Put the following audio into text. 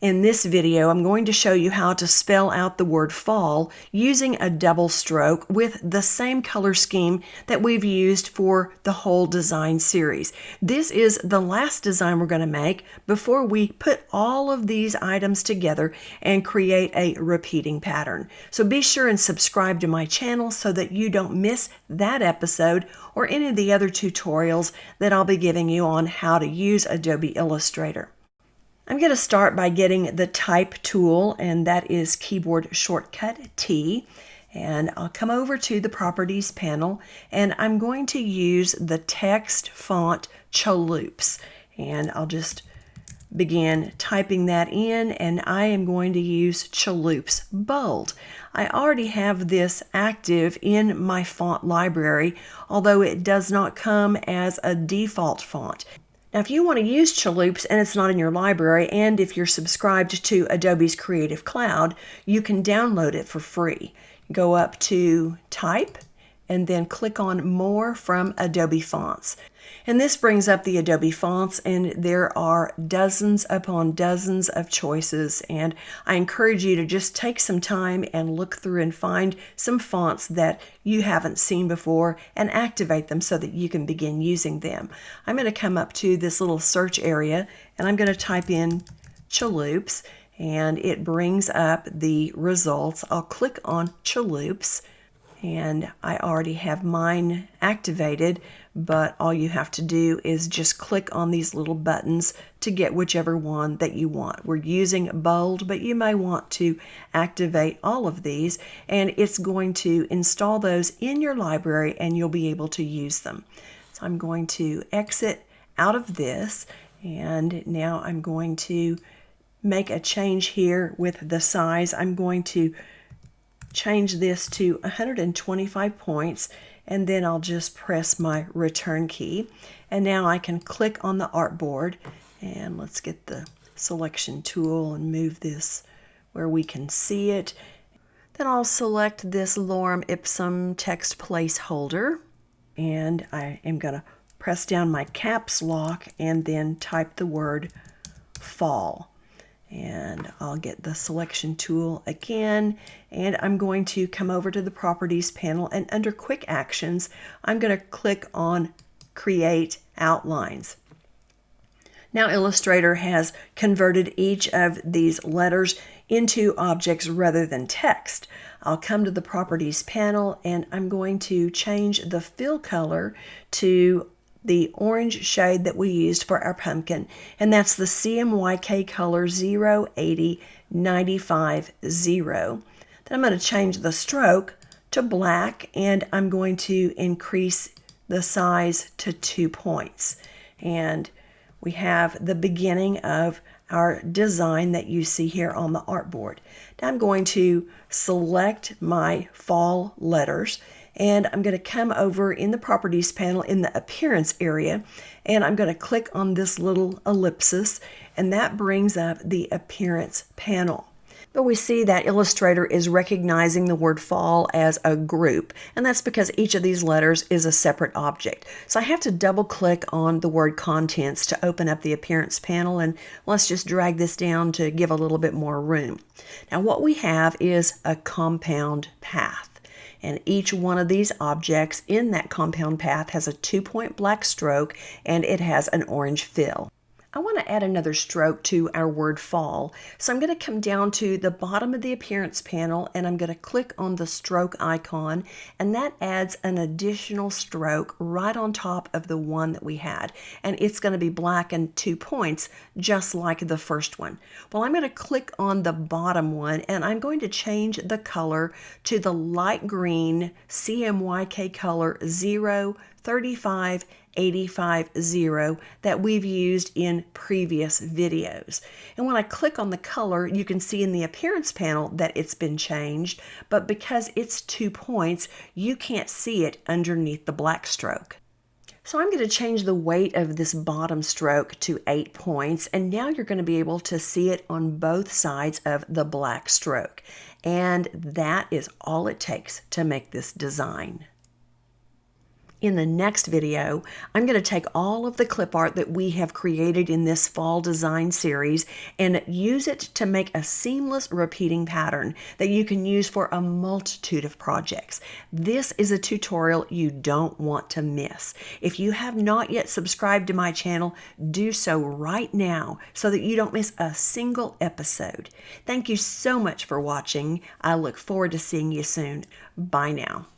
In this video, I'm going to show you how to spell out the word fall using a double stroke with the same color scheme that we've used for the whole design series. This is the last design we're going to make before we put all of these items together and create a repeating pattern. So be sure and subscribe to my channel so that you don't miss that episode or any of the other tutorials that I'll be giving you on how to use Adobe Illustrator. I'm going to start by getting the Type tool, and that is keyboard shortcut T. And I'll come over to the Properties panel, and I'm going to use the text font Chalups. And I'll just begin typing that in, and I am going to use Chalups Bold. I already have this active in my font library, although it does not come as a default font. Now, if you want to use Chalups and it's not in your library, and if you're subscribed to Adobe's Creative Cloud, you can download it for free. Go up to Type and then click on More from Adobe Fonts. And this brings up the Adobe fonts, and there are dozens upon dozens of choices, and I encourage you to just take some time and look through and find some fonts that you haven't seen before and activate them so that you can begin using them. I'm going to come up to this little search area and I'm going to type in Chalups, and it brings up the results. I'll click on Chalups, and I already have mine activated, but all you have to do is just click on these little buttons to get whichever one that you want. We're using bold, but you may want to activate all of these, and it's going to install those in your library and you'll be able to use them. So I'm going to exit out of this, and now I'm going to make a change here with the size. I'm going to change this to 125 points, and then I'll just press my return key, and now I can click on the artboard, and let's get the selection tool and move this where we can see it. Then I'll select this lorem ipsum text placeholder, and I am going to press down my caps lock and then type the word fall. And I'll get the selection tool again, and I'm going to come over to the Properties panel, and under Quick Actions, I'm going to click on Create Outlines. Now Illustrator has converted each of these letters into objects rather than text. I'll come to the Properties panel, and I'm going to change the fill color to the orange shade that we used for our pumpkin, and that's the CMYK color 08095-0. Then I'm going to change the stroke to black, and I'm going to increase the size to 2 points. And we have the beginning of our design that you see here on the artboard. Now I'm going to select my fall letters, and I'm going to come over in the Properties panel in the Appearance area, and I'm going to click on this little ellipsis, and that brings up the Appearance panel. But we see that Illustrator is recognizing the word fall as a group, and that's because each of these letters is a separate object. So I have to double click on the word Contents to open up the Appearance panel, and let's just drag this down to give a little bit more room. Now what we have is a compound path. And each one of these objects in that compound path has a 2-point black stroke, and it has an orange fill. I want to add another stroke to our word fall, so I'm going to come down to the bottom of the Appearance panel, and I'm going to click on the stroke icon, and that adds an additional stroke right on top of the one that we had, and it's going to be black and 2 points just like the first one. Well, I'm going to click on the bottom one, and I'm going to change the color to the light green CMYK color 035-85-0 that we've used in previous videos. And when I click on the color, you can see in the Appearance panel that it's been changed, but because it's 2 points, you can't see it underneath the black stroke. So I'm going to change the weight of this bottom stroke to 8 points, and now you're going to be able to see it on both sides of the black stroke. And that is all it takes to make this design. In the next video, I'm going to take all of the clip art that we have created in this fall design series and use it to make a seamless repeating pattern that you can use for a multitude of projects. This is a tutorial you don't want to miss. If you have not yet subscribed to my channel, do so right now so that you don't miss a single episode. Thank you so much for watching. I look forward to seeing you soon. Bye now.